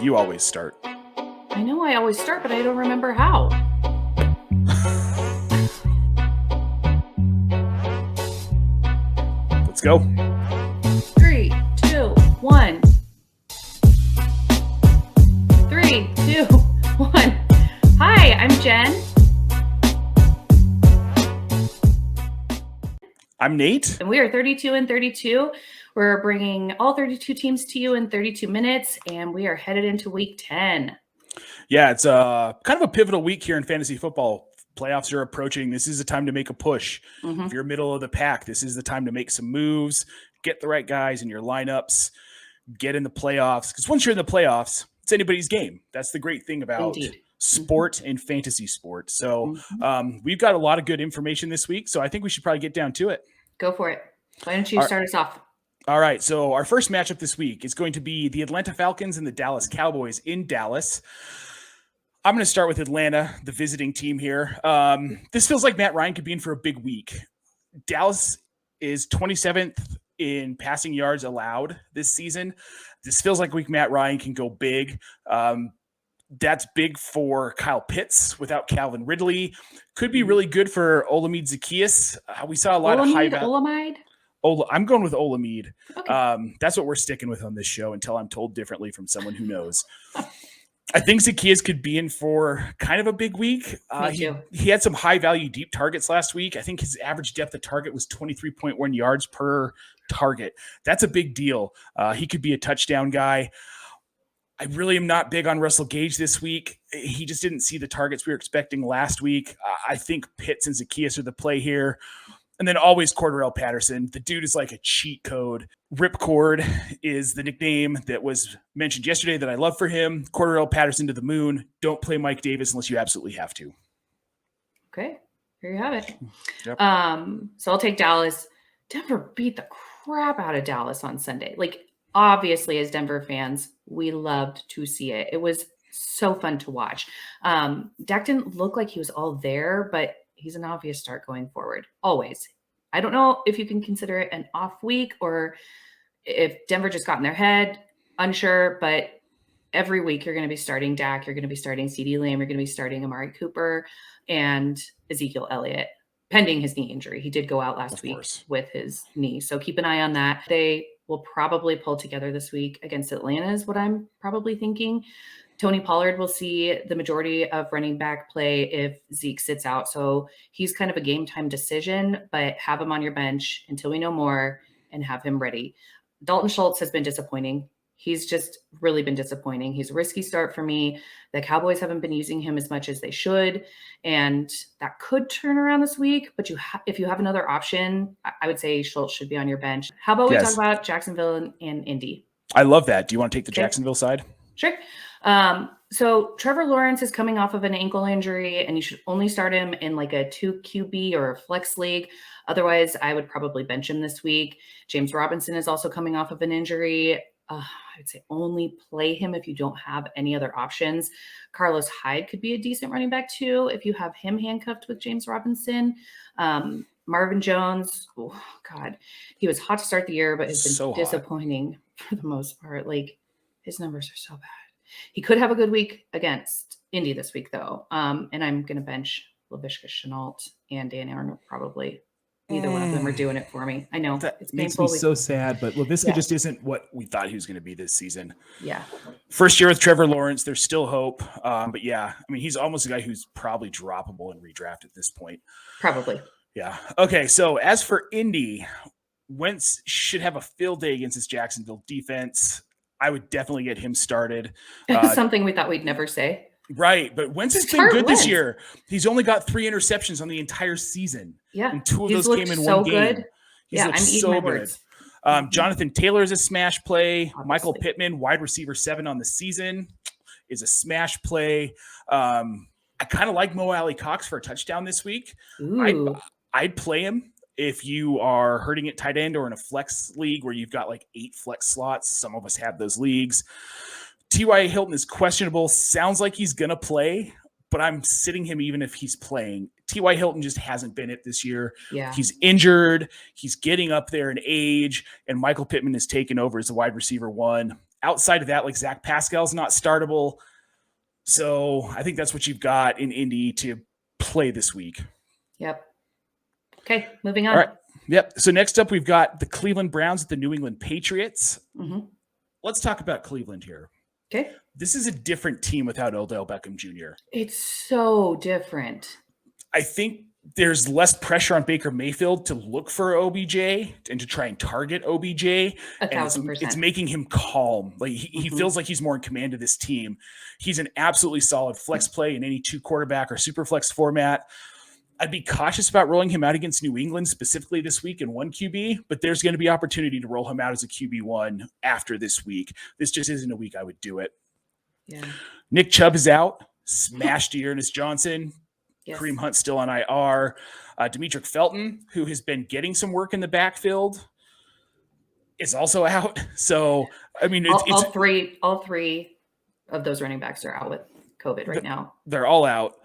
You always start. I know I always start, but I don't remember how. Let's go. 3, 2, 1. 3, 2, 1. Hi, I'm Jen. I'm Nate. And we are 32 and 32. We're bringing all 32 teams to you in 32 minutes, and we are headed into week 10. Yeah, it's kind of a pivotal week here in fantasy football. Playoffs are approaching. This is a time to make a push. If you're middle of the pack, this is the time to make some moves, get the right guys in your lineups, get in the playoffs. Because once you're in the playoffs, it's anybody's game. That's the great thing about sport and fantasy sport. So we've got a lot of good information this week, so I think we should probably get down to it. Go for it. Why don't you start us off? All right, so our first matchup this week is going to be the Atlanta Falcons and the Dallas Cowboys in Dallas. I'm going to start with Atlanta, the visiting team here. This feels like Matt Ryan could be in for a big week. Dallas is 27th in passing yards allowed this season. This feels like week Matt Ryan can go big. That's big for Kyle Pitts without Calvin Ridley. Could be really good for Olamide Zaccheaus. We saw a lot of high value. Olamide? I'm going with Olamide. Okay. That's what we're sticking with on this show until I'm told differently from someone who knows. I think Zaccheaus could be in for kind of a big week. He had some high value deep targets last week. I think his average depth of target was 23.1 yards per target. That's a big deal. He could be a touchdown guy. I really am not big on Russell Gage this week. He just didn't see the targets we were expecting last week. I think Pitts and Zaccheaus are the play here. And then always Cordarrelle Patterson. The dude is like a cheat code. Ripcord is the nickname that was mentioned yesterday that I love for him. Cordarrelle Patterson to the moon. Don't play Mike Davis unless you absolutely have to. Okay, here you have it. Yep. So I'll take Dallas. Denver beat the crap out of Dallas on Sunday. Like, obviously, as Denver fans, we loved to see it. It was so fun to watch. Dak didn't look like he was all there, but he's an obvious start going forward, always. I don't know if you can consider it an off week or if Denver just got in their head, unsure, but every week you're going to be starting Dak, you're going to be starting CeeDee Lamb, you're going to be starting Amari Cooper and Ezekiel Elliott, pending his knee injury. He did go out last week with his knee, so keep an eye on that. They will probably pull together this week against Atlanta is what I'm probably thinking. Tony Pollard will see the majority of running back play if Zeke sits out. So he's kind of a game time decision, but have him on your bench until we know more and have him ready. Dalton Schultz has been disappointing. He's just really been disappointing. He's a risky start for me. The Cowboys haven't been using him as much as they should, and that could turn around this week. But if you have another option, I would say Schultz should be on your bench. How about we talk about Jacksonville and Indy? I love that. Do you want to take the Jacksonville side? Sure. So Trevor Lawrence is coming off of an ankle injury, and you should only start him in like a 2 QB or a flex league. Otherwise, I would probably bench him this week. James Robinson is also coming off of an injury. I would say only play him if you don't have any other options. Carlos Hyde could be a decent running back too if you have him handcuffed with James Robinson. Marvin Jones, oh God, he was hot to start the year, but has been so disappointing for the most part. Like, his numbers are so bad. He could have a good week against Indy this week, though. And I'm going to bench Laviska Shenault and Dan Arnold probably. Neither one of them are doing it for me. I know. It makes me so sad, but Laviska just isn't what we thought he was going to be this season. Yeah. First year with Trevor Lawrence, there's still hope. But yeah, I mean, he's almost a guy who's probably droppable in redraft at this point. Probably. Yeah. Okay, so as for Indy, Wentz should have a field day against this Jacksonville defense. I would definitely get him started. Something we thought we'd never say. Right, but Wentz has been good this year. He's only got 3 interceptions on the entire season. Yeah. And 2 of those came in one game. He's looked so good. Jonathan Taylor is a smash play. Obviously. Michael Pittman, wide receiver 7 on the season, is a smash play. I kind of like Mo Alley Cox for a touchdown this week. I'd play him. If you are hurting at tight end or in a flex league where you've got like 8 flex slots, some of us have those leagues. T.Y. Hilton is questionable. Sounds like he's going to play, but I'm sitting him even if he's playing. T.Y. Hilton just hasn't been it this year. Yeah. He's injured. He's getting up there in age, and Michael Pittman has taken over as the wide receiver 1. outside of that, like Zach Pascal's not startable. So I think that's what you've got in Indy to play this week. Yep. Okay, moving on. All right. Yep. So next up, we've got the Cleveland Browns at the New England Patriots. Mm-hmm. Let's talk about Cleveland here. Okay. This is a different team without Odell Beckham Jr. It's so different. I think there's less pressure on Baker Mayfield to look for OBJ and to try and target OBJ. 1,000%. It's making him calm. Like he feels like he's more in command of this team. He's an absolutely solid flex play in any 2 quarterback or super flex format. I'd be cautious about rolling him out against New England specifically this week in 1 QB, but there's going to be opportunity to roll him out as a QB1 after this week. This just isn't a week I would do it. Yeah. Nick Chubb is out. Smashed Ernest Johnson. Yes. Kareem Hunt still on IR. Demetric Felton, who has been getting some work in the backfield, is also out. So, I mean, all three of those running backs are out with COVID right now. They're all out.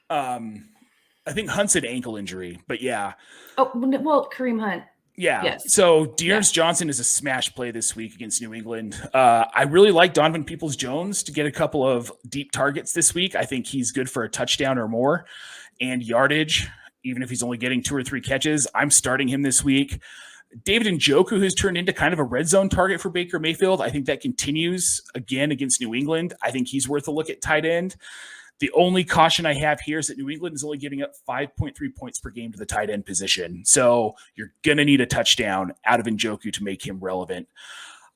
I think Hunt's an ankle injury, but yeah. Oh, well, Kareem Hunt. Yeah. Yes. So Dearness Johnson is a smash play this week against New England. I really like Donovan Peoples-Jones to get a couple of deep targets this week. I think he's good for a touchdown or more and yardage, even if he's only getting 2 or 3 catches. I'm starting him this week. David Njoku has turned into kind of a red zone target for Baker Mayfield. I think that continues again against New England. I think he's worth a look at tight end. The only caution I have here is that New England is only giving up 5.3 points per game to the tight end position. So you're going to need a touchdown out of Njoku to make him relevant.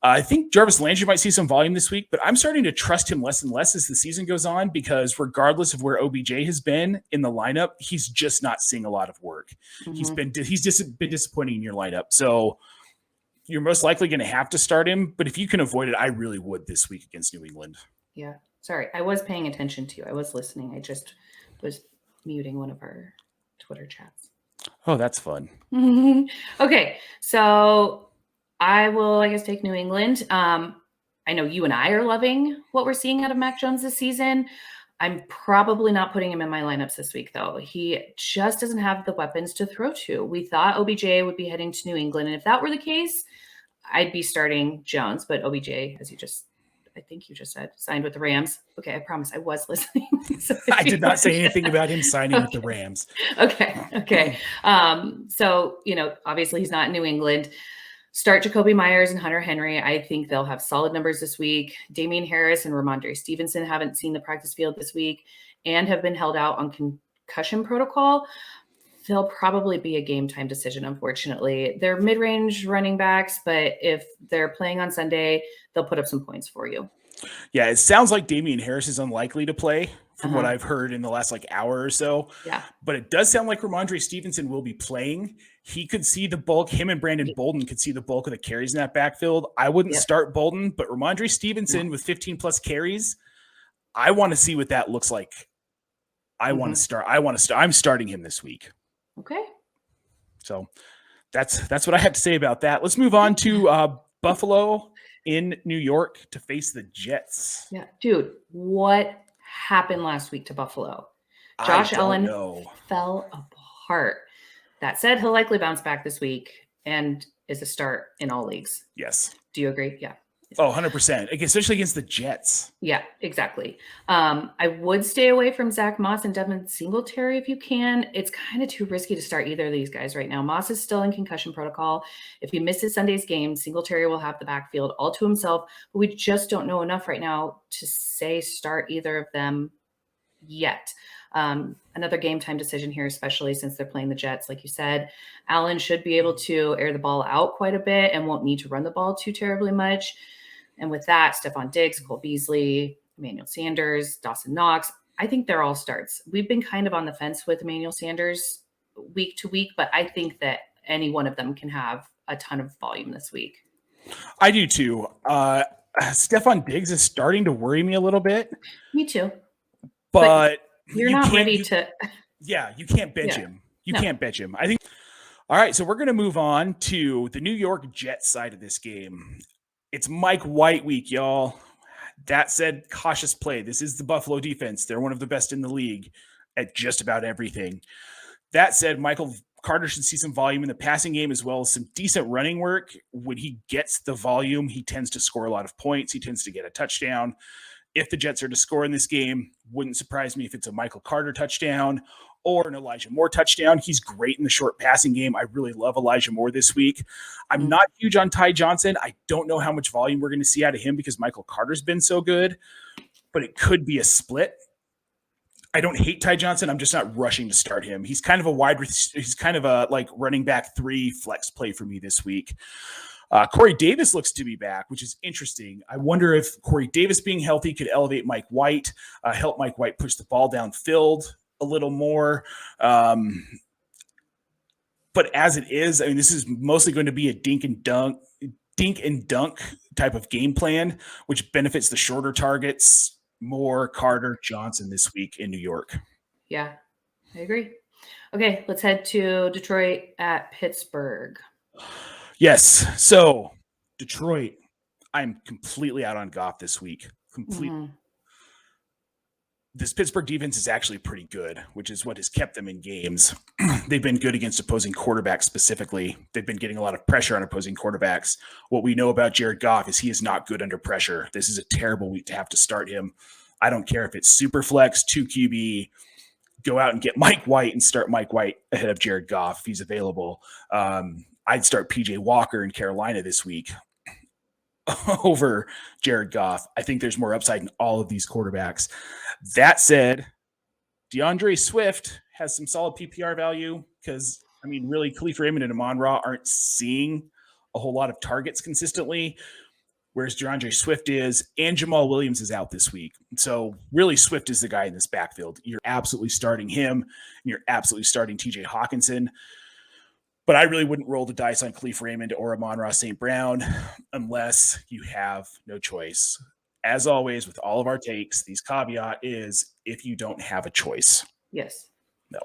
I think Jarvis Landry might see some volume this week, but I'm starting to trust him less and less as the season goes on because regardless of where OBJ has been in the lineup, he's just not seeing a lot of work. Mm-hmm. He's been disappointing in your lineup. So you're most likely going to have to start him, but if you can avoid it, I really would this week against New England. Yeah. Sorry, I was paying attention to you. I was listening. I just was muting one of our Twitter chats. Oh, that's fun. Okay, so I will, I guess, take New England. I know you and I are loving what we're seeing out of Mac Jones this season. I'm probably not putting him in my lineups this week, though. He just doesn't have the weapons to throw to. We thought OBJ would be heading to New England, and if that were the case, I'd be starting Jones, but OBJ, as I think you just said, signed with the Rams. Okay, I promise I was listening. I did not say anything about him signing with the Rams. Okay. So, obviously he's not in New England. Start Jacoby Myers and Hunter Henry. I think they'll have solid numbers this week. Damian Harris and Ramondre Stevenson haven't seen the practice field this week and have been held out on concussion protocol. They'll probably be a game time decision, unfortunately. They're mid-range running backs, but if they're playing on Sunday, they'll put up some points for you. Yeah, it sounds like Damian Harris is unlikely to play from what I've heard in the last hour or so. Yeah. But it does sound like Ramondre Stevenson will be playing. He could see the bulk. Him and Brandon Bolden could see the bulk of the carries in that backfield. I wouldn't start Bolden, but Ramondre Stevenson with 15 plus carries, I want to see what that looks like. I'm starting him this week. Okay. So that's what I have to say about that. Let's move on to Buffalo in New York to face the Jets. Yeah, dude, what happened last week to Buffalo? Josh Allen fell apart. That said, he'll likely bounce back this week and is a start in all leagues. Yes. Do you agree? Yeah. Oh, 100%. Especially against the Jets. Yeah, exactly. I would stay away from Zach Moss and Devin Singletary if you can. It's kind of too risky to start either of these guys right now. Moss is still in concussion protocol. If he misses Sunday's game, Singletary will have the backfield all to himself. But we just don't know enough right now to say start either of them yet. Another game time decision here, especially since they're playing the Jets. Like you said, Allen should be able to air the ball out quite a bit and won't need to run the ball too terribly much. And with that, Stephon Diggs, Cole Beasley, Emmanuel Sanders, Dawson Knox, I think they're all starts. We've been kind of on the fence with Emmanuel Sanders week to week, but I think that any one of them can have a ton of volume this week. I do too. Stephon Diggs is starting to worry me a little bit. Me too. But you're not ready to. Yeah, you can't bench him. You can't bench him. I think. All right, so we're going to move on to the New York Jets side of this game. It's Mike White week, y'all. That said, cautious play. This is the Buffalo defense. They're one of the best in the league at just about everything. That said, Michael Carter should see some volume in the passing game as well as some decent running work. When he gets the volume, he tends to score a lot of points. He tends to get a touchdown. If the Jets are to score in this game, wouldn't surprise me if it's a Michael Carter touchdown or an Elijah Moore touchdown. He's great in the short passing game. I really love Elijah Moore this week. I'm not huge on Ty Johnson. I don't know how much volume we're going to see out of him because Michael Carter's been so good, but it could be a split. I don't hate Ty Johnson. I'm just not rushing to start him. He's kind of a like running back 3 flex play for me this week. Corey Davis looks to be back, which is interesting. I wonder if Corey Davis being healthy could elevate Mike White, help Mike White push the ball downfield a little more. But as it is, I mean, this is mostly going to be a dink and dunk type of game plan, which benefits the shorter targets. Moore, Carter, Johnson this week in New York. Yeah, I agree. Okay, let's head to Detroit at Pittsburgh. Yes. So Detroit, I'm completely out on Goff this week. This Pittsburgh defense is actually pretty good, which is what has kept them in games. They've been good against opposing quarterbacks specifically. They've been getting a lot of pressure on opposing quarterbacks. What we know about Jared Goff is he is not good under pressure. This is a terrible week to have to start him. I don't care if it's super flex, 2 QB, go out and get Mike White and start Mike White ahead of Jared Goff if he's available. I'd start PJ Walker in Carolina this week over Jared Goff. I think there's more upside in all of these quarterbacks. That said, DeAndre Swift has some solid PPR value because, I mean, really, Khalif Raymond and Amon-Ra aren't seeing a whole lot of targets consistently, whereas DeAndre Swift is, and Jamal Williams is out this week. So really, Swift is the guy in this backfield. You're absolutely starting him, and you're absolutely starting TJ Hawkinson. But I really wouldn't roll the dice on Khalif Raymond or Amon-Ra St. Brown unless you have no choice. As always, with all of our takes, these caveat is if you don't have a choice. Yes. No.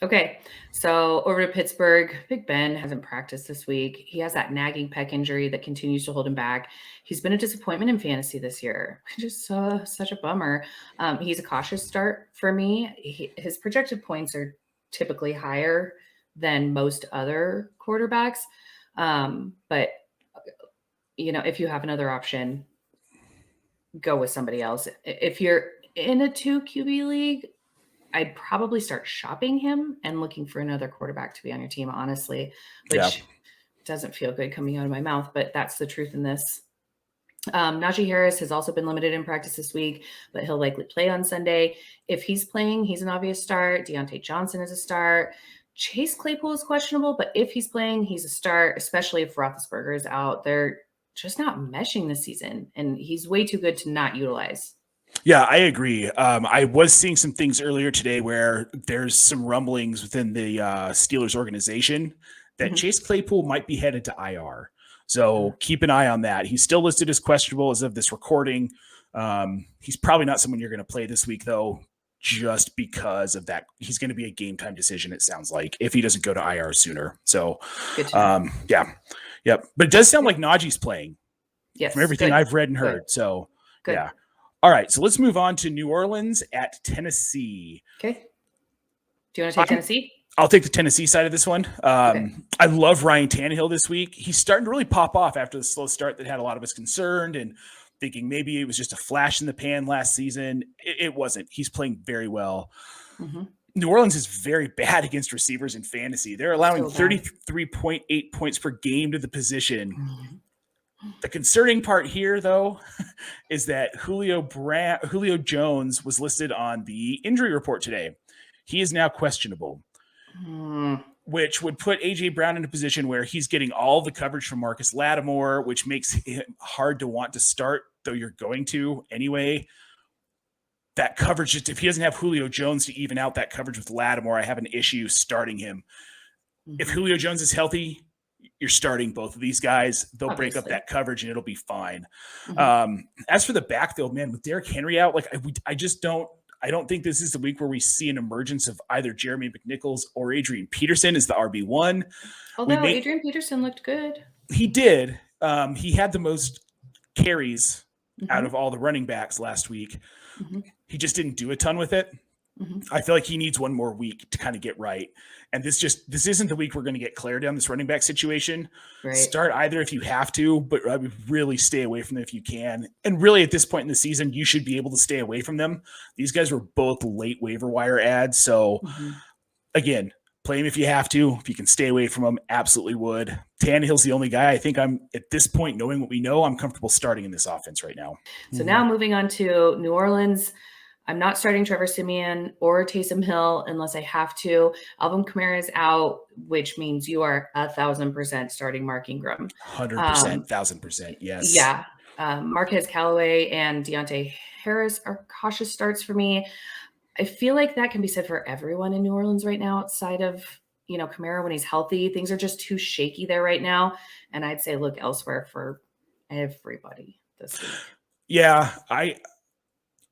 Okay. So over to Pittsburgh, Big Ben hasn't practiced this week. He has that nagging pec injury that continues to hold him back. He's been a disappointment in fantasy this year. Just such a bummer. He's a cautious start for me. His projected points are typically higher than most other quarterbacks. But, you know, if you have another option, go with somebody else. If you're in a 2 QB league, I'd probably start shopping him and looking for another quarterback to be on your team, honestly, which doesn't feel good coming out of my mouth, but that's the truth in this. Najee Harris has also been limited in practice this week, but he'll likely play on Sunday. If he's playing, he's an obvious start. Deontay Johnson is a start. Chase Claypool is questionable, but if he's playing, he's a start, especially if Roethlisberger is out. They're just not meshing this season, and he's way too good to not utilize. Yeah, I agree. I was seeing some things earlier today where there's some rumblings within the Steelers organization that Chase Claypool might be headed to IR. So keep an eye on that. He's still listed as questionable as of this recording. He's probably not someone you're going to play this week, though, just because of that. He's going to be a game time decision, it sounds like, if he doesn't go to IR sooner. So, Yep. But it does sound like Najee's playing. Yes. From everything I've read and heard. So, yeah. All right. So let's move on to New Orleans at Tennessee. Okay. Do you want to take Tennessee? I'll take the Tennessee side of this one. I love Ryan Tannehill this week. He's starting to really pop off after the slow start that had a lot of us concerned and thinking maybe it was just a flash in the pan last season. It wasn't. He's playing very well. New Orleans is very bad against receivers in fantasy. They're allowing 33.8 points per game to the position. The concerning part here, though, is that Julio Jones was listed on the injury report today. He is now questionable, which would put A.J. Brown in a position where he's getting all the coverage from Marcus Lattimore, which makes it hard to want to start, though you're going to anyway. That coverage, just if he doesn't have Julio Jones to even out that coverage with Lattimore, I have an issue starting him. If Julio Jones is healthy, you're starting both of these guys. They'll break up that coverage and it'll be fine. As for the backfield, man, with Derrick Henry out, I don't think this is the week where we see an emergence of either Jeremy McNichols or Adrian Peterson as the RB1. Although Adrian Peterson looked good. He did. He had the most carries out of all the running backs last week. He just didn't do a ton with it. I feel like he needs one more week to kind of get right. And this isn't the week we're going to get clarity on this running back situation. Right. Start either if you have to, but I would really stay away from them if you can. And really at this point in the season, you should be able to stay away from them. These guys were both late waiver wire ads. So again, play him if you have to. If you can stay away from him, absolutely would. Tannehill's the only guy I think I'm at this point, knowing what we know, I'm comfortable starting in this offense right now. So now moving on to New Orleans. I'm not starting Trevor Siemian or Taysom Hill unless I have to. Alvin Kamara is out, which means you are 1,000% starting Mark Ingram. 100%, 1,000%, yes. Yeah. Marquez Callaway and Deontay Harris are cautious starts for me. I feel like that can be said for everyone in New Orleans right now outside of, Kamara when he's healthy. Things are just too shaky there right now. And I'd say look elsewhere for everybody this week. Yeah,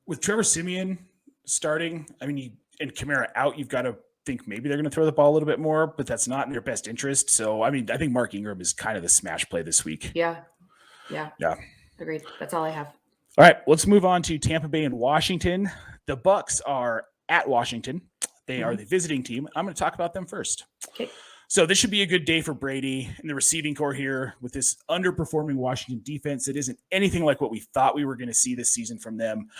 with Trevor Siemian starting, and Kamara out, you've got to think maybe they're going to throw the ball a little bit more, but that's not in their best interest. So, I think Mark Ingram is kind of the smash play this week. Yeah. Agreed. That's all I have. All right, let's move on to Tampa Bay and Washington. The Bucs are at Washington. They are the visiting team. I'm going to talk about them first. Okay. So this should be a good day for Brady and the receiving core here with this underperforming Washington defense. It isn't anything like what we thought we were going to see this season from them.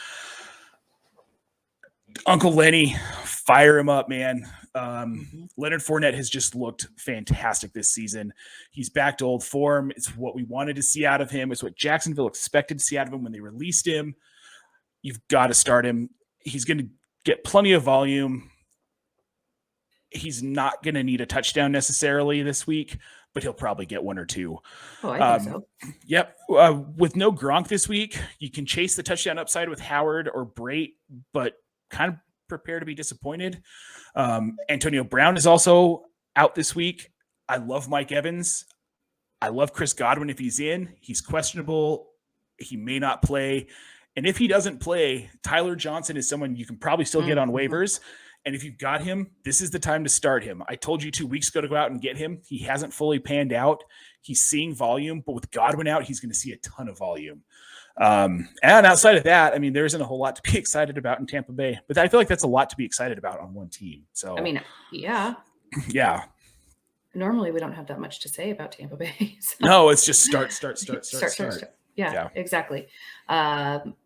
Uncle Lenny, fire him up, man. Leonard Fournette has just looked fantastic this season. He's back to old form. It's what we wanted to see out of him. It's what Jacksonville expected to see out of him when they released him. You've got to start him. He's going to get plenty of volume. He's not going to need a touchdown necessarily this week, but he'll probably get one or two. Oh, I think so. Yep. With no Gronk this week, you can chase the touchdown upside with Howard or Brait, but kind of prepare to be disappointed. Antonio Brown is also out this week. I love Mike Evans. I love Chris Godwin if he's in. He's questionable. He may not play. And if he doesn't play, Tyler Johnson is someone you can probably still get on waivers. And if you've got him, this is the time to start him. I told you 2 weeks ago to go out and get him. He hasn't fully panned out. He's seeing volume, but with Godwin out, he's going to see a ton of volume. And outside of that, there isn't a whole lot to be excited about in Tampa Bay, but I feel like that's a lot to be excited about on one team. So, yeah. Yeah. Normally we don't have that much to say about Tampa Bay. So. No, it's just start. Yeah, exactly.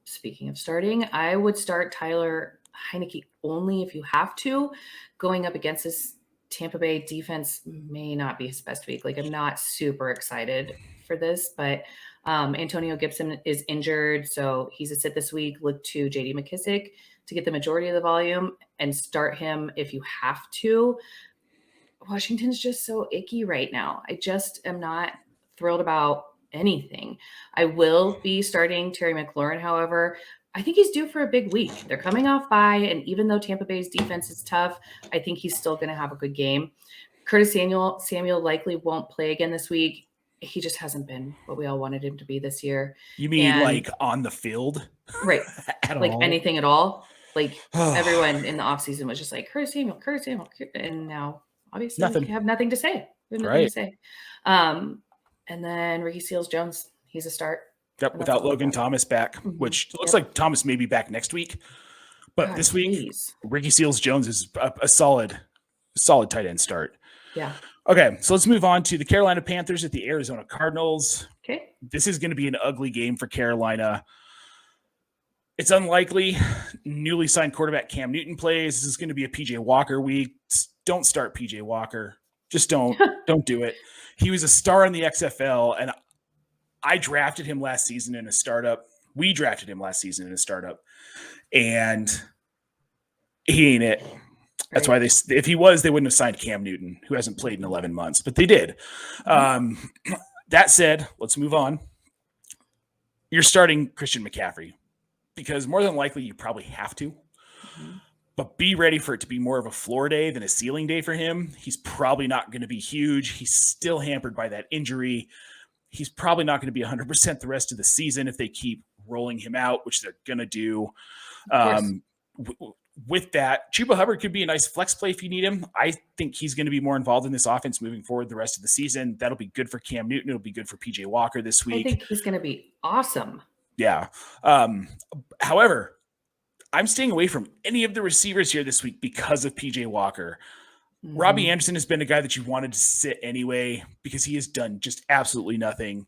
Speaking of starting, I would start Tyler Heineke only if you have to. Going up against this Tampa Bay defense may not be his best week. I'm not super excited for this, but Antonio Gibson is injured, so he's a sit this week. Look to J.D. McKissick to get the majority of the volume and start him if you have to. Washington's just so icky right now. I just am not thrilled about anything. I will be starting Terry McLaurin, however. I think he's due for a big week. They're coming off bye, and even though Tampa Bay's defense is tough, I think he's still going to have a good game. Curtis Samuel likely won't play again this week. He just hasn't been what we all wanted him to be this year. You mean on the field? Right. all? Anything at all. Everyone in the offseason was just like, Curtis Samuel. And now, obviously, we have nothing to say. We have nothing to say. And then Ricky Seals-Jones, he's a start. Yep, without Logan Thomas back, which looks like Thomas may be back next week. But this week, Ricky Seals-Jones is a solid tight end start. Yeah. Okay, so let's move on to the Carolina Panthers at the Arizona Cardinals. Okay. This is going to be an ugly game for Carolina. It's unlikely newly signed quarterback Cam Newton plays. This is going to be a PJ Walker week. Don't start PJ Walker. Just don't do it. He was a star in the XFL, and I drafted him last season in a startup. We drafted him last season in a startup, and he ain't it. That's why if he was, they wouldn't have signed Cam Newton, who hasn't played in 11 months, but they did. That said, let's move on. You're starting Christian McCaffrey because more than likely you probably have to, but be ready for it to be more of a floor day than a ceiling day for him. He's probably not going to be huge. He's still hampered by that injury. He's probably not going to be 100% the rest of the season if they keep rolling him out, which they're going to do. With that, Chuba Hubbard could be a nice flex play if you need him. I think he's going to be more involved in this offense moving forward the rest of the season. That'll be good for Cam Newton. It'll be good for PJ Walker this week. I think he's going to be awesome. Yeah. However, I'm staying away from any of the receivers here this week because of PJ Walker. Robbie Anderson has been a guy that you wanted to sit anyway because he has done just absolutely nothing.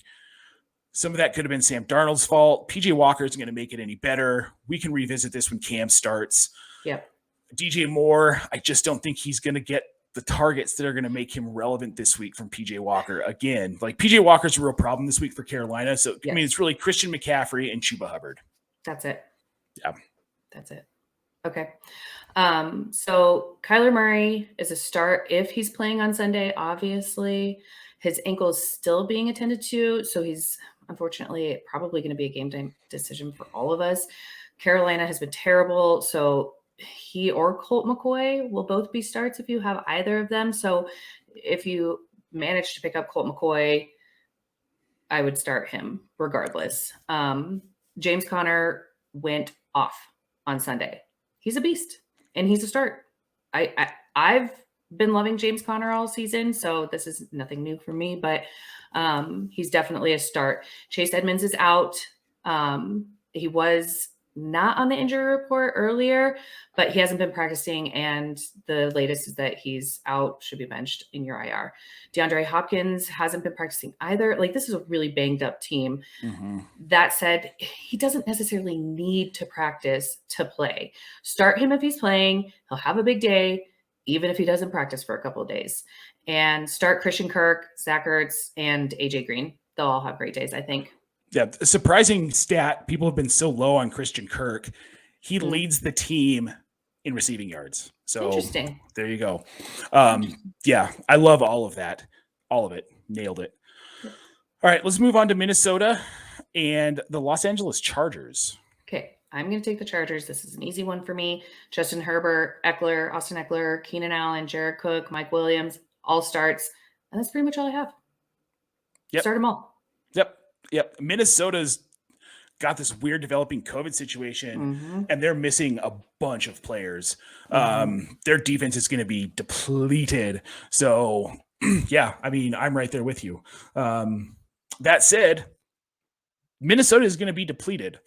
Some of that could have been Sam Darnold's fault. PJ Walker isn't going to make it any better. We can revisit this when Cam starts. Yep. DJ Moore, I just don't think he's going to get the targets that are going to make him relevant this week from PJ Walker. Again, like PJ Walker's a real problem this week for Carolina. So, I mean, it's really Christian McCaffrey and Chuba Hubbard. That's it. Yeah. That's it. Okay. So Kyler Murray is a start if he's playing on Sunday. Obviously, his ankle is still being attended to. So he's unfortunately probably going to be a game time decision for all of us. Carolina has been terrible. So he or Colt McCoy will both be starts if you have either of them. So if you manage to pick up Colt McCoy, I would start him regardless. James Conner went off on Sunday. He's a beast and he's a start. I've been loving James Conner all season, so this is nothing new for me, but he's definitely a start. Chase Edmonds is out. He was not on the injury report earlier, but he hasn't been practicing, and the latest is that he's out, should be benched in your IR. DeAndre Hopkins hasn't been practicing either. Like, this is a really banged up team. That said, he doesn't necessarily need to practice to play. Start him if he's playing. He'll have a big day, even if he doesn't practice for a couple of days. And start Christian Kirk, Zach Ertz, and AJ Green. They'll all have great days, I think. Yeah, a surprising stat. People have been so low on Christian Kirk. He leads the team in receiving yards. So interesting. There you go. Yeah, I love all of that. All of it. Nailed it. All right, let's move on to Minnesota and the Los Angeles Chargers. Okay, I'm going to take the Chargers. This is an easy one for me. Justin Herbert, Austin Eckler, Keenan Allen, Jared Cook, Mike Williams, all starts. And that's pretty much all I have. Yep. Start them all. Yep. Minnesota's got this weird developing COVID situation, and they're missing a bunch of players. Their defense is going to be depleted. So, yeah, I mean, I'm right there with you. That said, Minnesota is going to be depleted.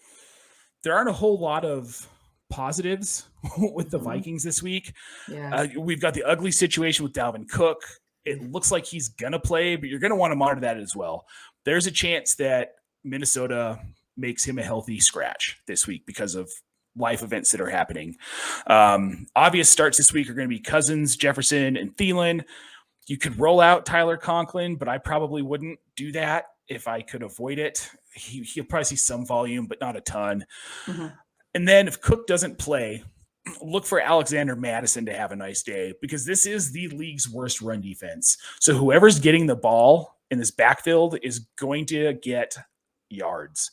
There aren't a whole lot of positives with the Vikings this week. Yeah. We've got the ugly situation with Dalvin Cook. It looks like he's going to play, but you're going to want to monitor that as well. There's a chance that Minnesota makes him a healthy scratch this week because of life events that are happening. Obvious starts this week are going to be Cousins, Jefferson, and Thielen. You could roll out Tyler Conklin, but I probably wouldn't do that if I could avoid it. He'll probably see some volume, but not a ton. And then if Cook doesn't play, look for Alexander Mattison to have a nice day because this is the league's worst run defense. So whoever's getting the ball in this backfield is going to get yards.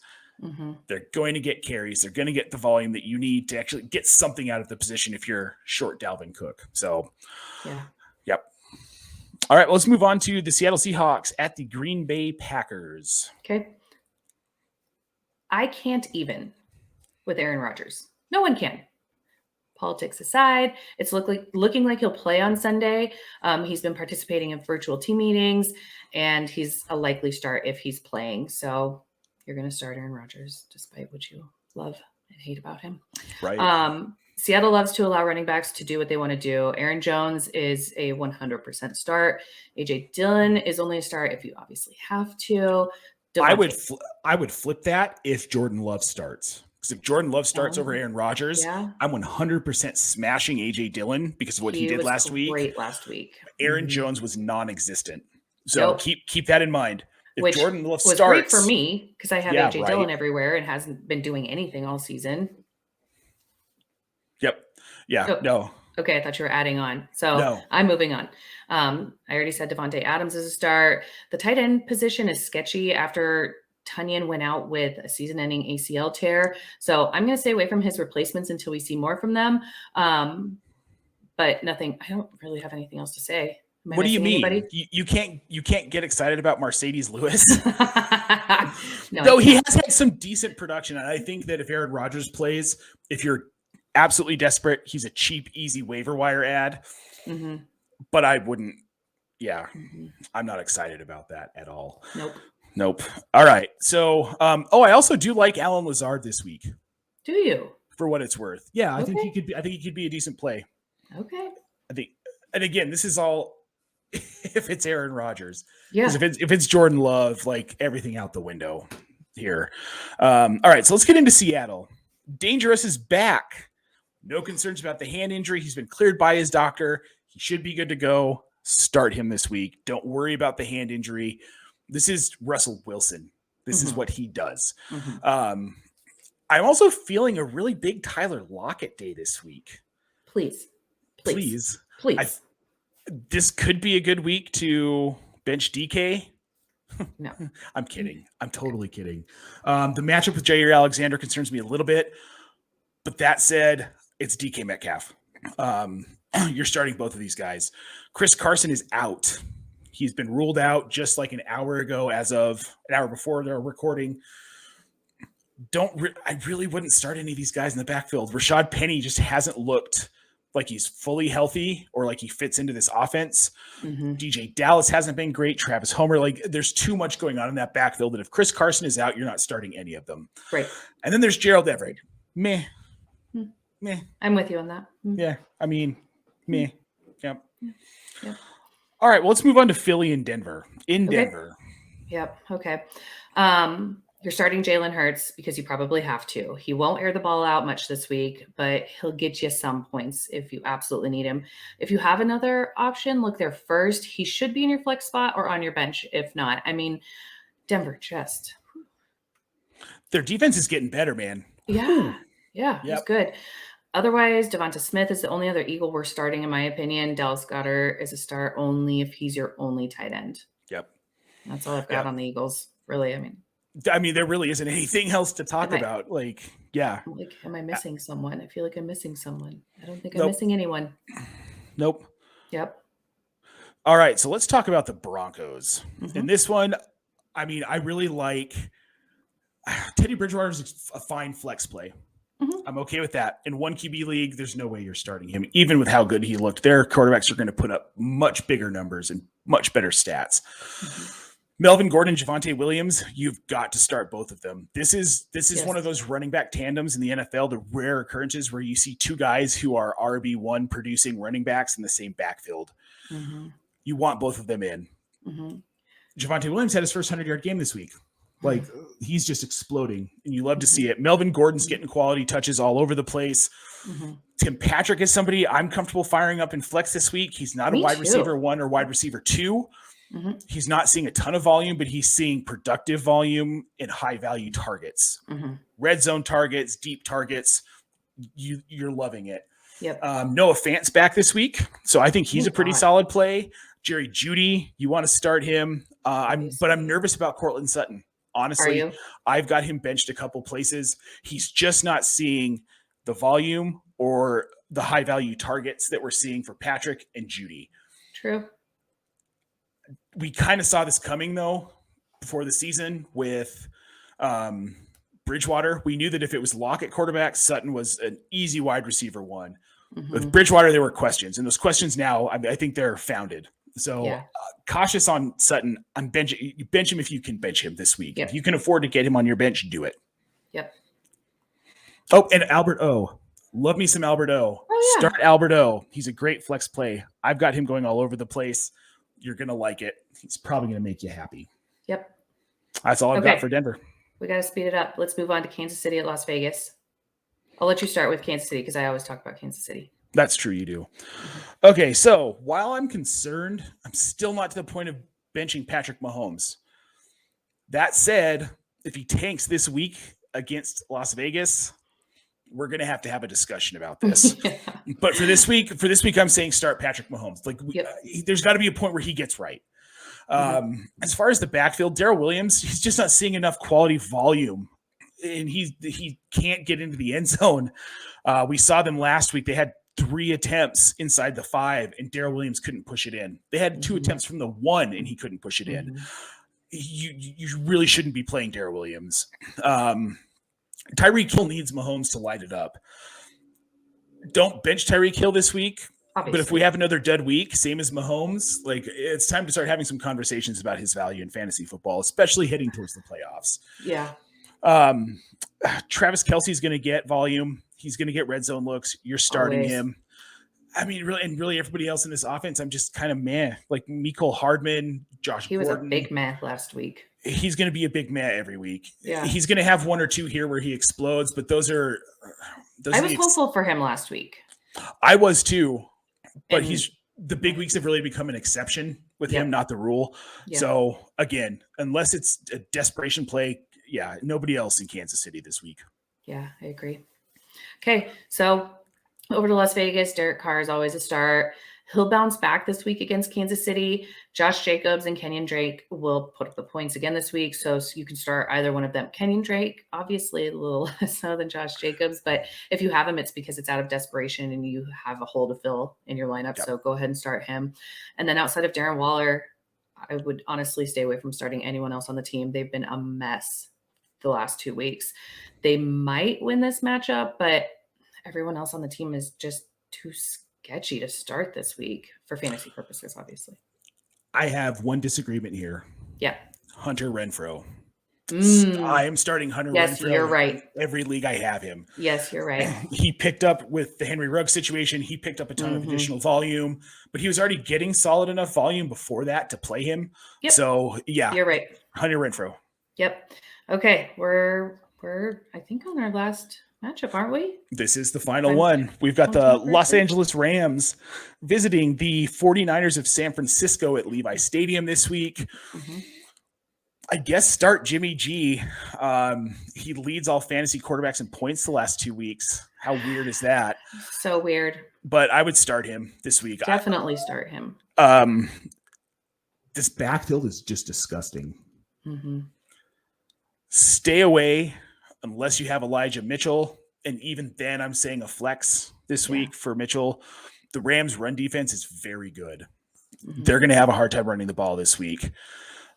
They're going to get carries. They're going to get the volume that you need to actually get something out of the position if you're short Dalvin Cook. So, yep. All right, well, let's move on to the Seattle Seahawks at the Green Bay Packers. Okay. I can't even with Aaron Rodgers. No one can. Politics aside, it's looking like he'll play on Sunday. He's been participating in virtual team meetings, and he's a likely start if he's playing. So you're going to start Aaron Rodgers, despite what you love and hate about him. Right. Seattle loves to allow running backs to do what they want to do. Aaron Jones is a 100% start. AJ Dillon is only a start if you obviously have to. I would flip that if Jordan Love starts. Because if Jordan Love starts over Aaron Rodgers, I'm 100% smashing AJ Dillon because of what he did last week. Great last week. Aaron Jones was non-existent. So keep that in mind. If Jordan Love starts, great for me because I have AJ Dillon everywhere and hasn't been doing anything all season. Yep. Yeah. No. Okay, I thought you were adding on. So I'm moving on. I already said Devontae Adams is a start. The tight end position is sketchy after Tunyon went out with a season-ending ACL tear. So I'm going to stay away from his replacements until we see more from them. But nothing. I don't really have anything else to say. What do you mean? You can't get excited about Mercedes Lewis? No, he has had some decent production. And I think that if Aaron Rodgers plays, if you're absolutely desperate, he's a cheap, easy waiver wire ad. But I wouldn't. Yeah, I'm not excited about that at all. Nope. All right. So, I also do like Alan Lazard this week. Do you? for what it's worth. Yeah, I Okay. think he could be a decent play. Okay. I think, and again, this is all if it's Aaron Rodgers. Yeah. Because if it's Jordan Love, like everything out the window here. All right, so let's get into Seattle. Dangerous is back. No concerns about the hand injury. He's been cleared by his doctor. He should be good to go. Start him this week. Don't worry about the hand injury. This is Russell Wilson. This is what he does. I'm also feeling a really big Tyler Lockett day this week. Please. This could be a good week to bench DK. No. I'm kidding. I'm totally kidding. The matchup with Jair Alexander concerns me a little bit. But that said, it's DK Metcalf. You're starting both of these guys. Chris Carson is out. He's been ruled out just like an hour ago, as of an hour before they're recording. I really wouldn't start any of these guys in the backfield. Rashad Penny just hasn't looked like he's fully healthy or like he fits into this offense. DJ Dallas hasn't been great. Travis Homer, like there's too much going on in that backfield that if Chris Carson is out, you're not starting any of them. Right. And then there's Gerald Everett. Meh. I'm with you on that. Yeah. I mean, meh. Yep. Yep. All right. Well, let's move on to Philly and Denver. Denver. Yep. Okay. You're starting Jalen Hurts because you probably have to. He won't air the ball out much this week, but he'll get you some points if you absolutely need him. If you have another option, look there first. He should be in your flex spot or on your bench. If not, I mean, Denver just. Their defense is getting better, man. Yeah. It's good. Otherwise, Devonta Smith is the only other Eagle we're starting, in my opinion. Dallas Goedert is a start only if he's your only tight end. Yep. That's all I've got on the Eagles, really. I mean, there really isn't anything else to talk about. Am I missing someone? I feel like I'm missing someone. I don't think I'm missing anyone. Nope. Yep. All right. So let's talk about the Broncos. And this one, I mean, I really like Teddy Bridgewater is a fine flex play. I'm okay with that. In one QB league, there's no way you're starting him, even with how good he looked. Their quarterbacks are going to put up much bigger numbers and much better stats. Melvin Gordon, Javonte Williams, you've got to start both of them. This is one of those running back tandems in the NFL, the rare occurrences where you see two guys who are RB1 producing running backs in the same backfield. You want both of them in. Javonte Williams had his first 100-yard game this week. Like, he's just exploding, and you love to see it. Melvin Gordon's getting quality touches all over the place. Tim Patrick is somebody I'm comfortable firing up in flex this week. He's not a wide receiver 1 or wide receiver 2. He's not seeing a ton of volume, but he's seeing productive volume in high-value targets. Red zone targets, deep targets. You're loving it. Yep. Noah Fant's back this week, so I think he's a pretty solid play. Jerry Jeudy, you want to start him. But I'm nervous about Courtland Sutton. Honestly, I've got him benched a couple places. He's just not seeing the volume or the high-value targets that we're seeing for Patrick and Jeudy. True. We kind of saw this coming, though, before the season with Bridgewater. We knew that if it was Lockett quarterback, Sutton was an easy wide receiver 1. With Bridgewater, there were questions, and those questions now, I think they're founded. So cautious on Sutton. You bench him if you can bench him this week. If you can afford to get him on your bench, do it. Yep. Oh, and Albert O. Love me some Albert O. Start Albert O. He's a great flex play. I've got him going all over the place. You're going to like it. He's probably going to make you happy. Yep. That's all I've got for Denver. We got to speed it up. Let's move on to Kansas City at Las Vegas. I'll let you start with Kansas City because I always talk about Kansas City. That's true. You do. Okay. So while I'm concerned, I'm still not to the point of benching Patrick Mahomes. That said, if he tanks this week against Las Vegas, we're going to have a discussion about this. But for this week, I'm saying start Patrick Mahomes. Like there's got to be a point where he gets right. As far as the backfield, Darrell Williams, he's just not seeing enough quality volume, and he can't get into the end zone. We saw them last week. They had 3 attempts inside the 5, and Darrell Williams couldn't push it in. They had 2 attempts from the 1, and he couldn't push it in. You really shouldn't be playing Darrell Williams. Tyreek Hill needs Mahomes to light it up. Don't bench Tyreek Hill this week. Obviously. But if we have another dead week, same as Mahomes, like it's time to start having some conversations about his value in fantasy football, especially heading towards the playoffs. Yeah. Travis Kelce's going to get volume. He's going to get red zone looks. You're starting him. I mean, really everybody else in this offense, I'm just kind of meh. Like Mecole Hardman, Josh Gordon. He was a big meh last week. He's going to be a big meh every week. Yeah. He's going to have one or two here where he explodes, but those are I was hopeful for him last week. I was too, but the big weeks have really become an exception with him, not the rule. Yep. So again, unless it's a desperation play, nobody else in Kansas City this week. Yeah, I agree. Okay, so over to Las Vegas, Derek Carr is always a start. He'll bounce back this week against Kansas City. Josh Jacobs and Kenyon Drake will put up the points again this week, so you can start either one of them. Kenyon Drake, obviously a little less so than Josh Jacobs, but if you have him, it's because it's out of desperation and you have a hole to fill in your lineup, so go ahead and start him. And then outside of Darren Waller, I would honestly stay away from starting anyone else on the team. They've been a mess the last 2 weeks. They might win this matchup, but everyone else on the team is just too sketchy to start this week for fantasy purposes, obviously. I have one disagreement here. Yeah. Hunter Renfrow. I am starting Hunter Renfrow. Yes, you're right. Every league I have him. Yes, you're right. He picked up with the Henry Ruggs situation. He picked up a ton of additional volume, but he was already getting solid enough volume before that to play him. Yep. So you're right. Hunter Renfrow. Yep. Okay. We're I think on our last matchup, aren't we? This is the final one. We've got the Los Angeles Rams visiting the 49ers of San Francisco at Levi Stadium this week. I guess start Jimmy G. He leads all fantasy quarterbacks in points the last 2 weeks. How weird is that? So weird. But I would start him this week. Definitely start him. This backfield is just disgusting. Stay away unless you have Elijah Mitchell. And even then, I'm saying a flex this week for Mitchell. The Rams' run defense is very good. They're going to have a hard time running the ball this week.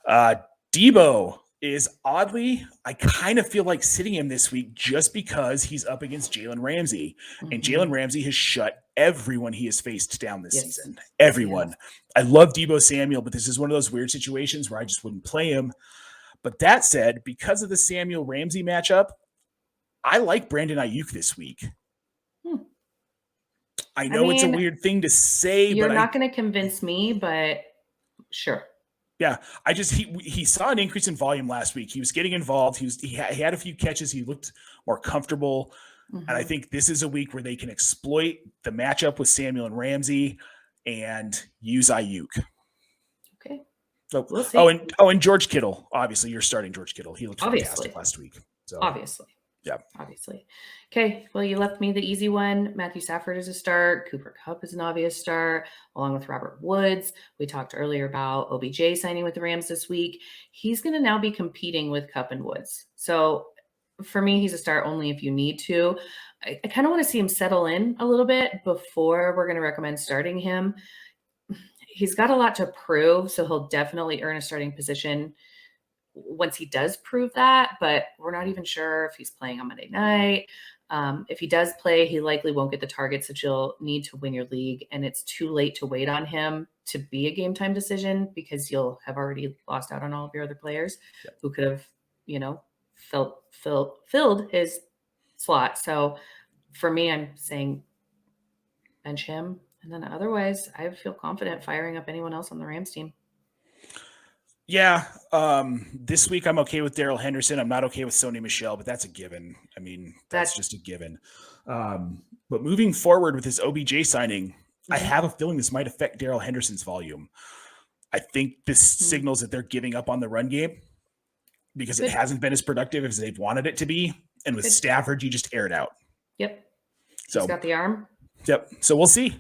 Deebo is oddly, I kind of feel like sitting him this week just because he's up against Jalen Ramsey. And Jalen Ramsey has shut everyone he has faced down this season. Everyone. I love Deebo Samuel, but this is one of those weird situations where I just wouldn't play him. But that said, because of the Samuel Ramsey matchup, I like Brandon Aiyuk this week. I know it's a weird thing to say, you're but not going to convince me, but sure. Yeah, he saw an increase in volume last week. He was getting involved. He had a few catches. He looked more comfortable, and I think this is a week where they can exploit the matchup with Samuel and Ramsey and use Aiyuk. Okay. So we'll see. And George Kittle. Obviously, you're starting George Kittle. He looked fantastic last week. So obviously. Yeah. Obviously. Okay. Well, you left me the easy one. Matthew Stafford is a start. Cooper Kupp is an obvious start, along with Robert Woods. We talked earlier about OBJ signing with the Rams this week. He's going to now be competing with Kupp and Woods. So for me, he's a start only if you need to. I kind of want to see him settle in a little bit before we're going to recommend starting him. He's got a lot to prove, so he'll definitely earn a starting position once he does prove that, but we're not even sure if he's playing on Monday night. If he does play, he likely won't get the targets that you'll need to win your league, and it's too late to wait on him to be a game time decision because you'll have already lost out on all of your other players who could have, filled his slot. So for me, I'm saying bench him. And then otherwise, I feel confident firing up anyone else on the Rams team. Yeah. This week I'm okay with Darrell Henderson. I'm not okay with Sony Michel, but that's a given. I mean, that's just a given. But moving forward with this OBJ signing, I have a feeling this might affect Darrell Henderson's volume. I think this signals that they're giving up on the run game because it hasn't been as productive as they've wanted it to be. And with Stafford, you just air it out. Yep. So he's got the arm. Yep. So we'll see.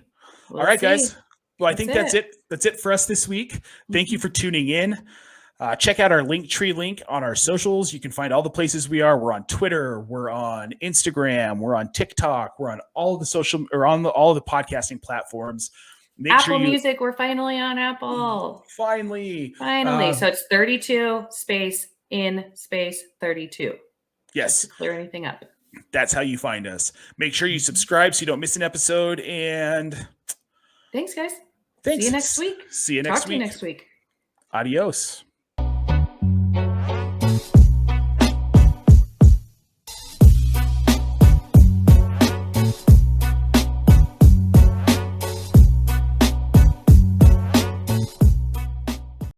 All right, guys. Well, I think that's it. That's it for us this week. Thank you for tuning in. Check out our Linktree link on our socials. You can find all the places we are. We're on Twitter. We're on Instagram. We're on TikTok. We're on all of the all of the podcasting platforms. Apple Music. We're finally on Apple. Finally. So it's 32 space in space 32. Yes. Just to clear anything up. That's how you find us. Make sure you subscribe so you don't miss an episode. And thanks, guys. Thanks. See you next week. See you next week. Next week. Adios.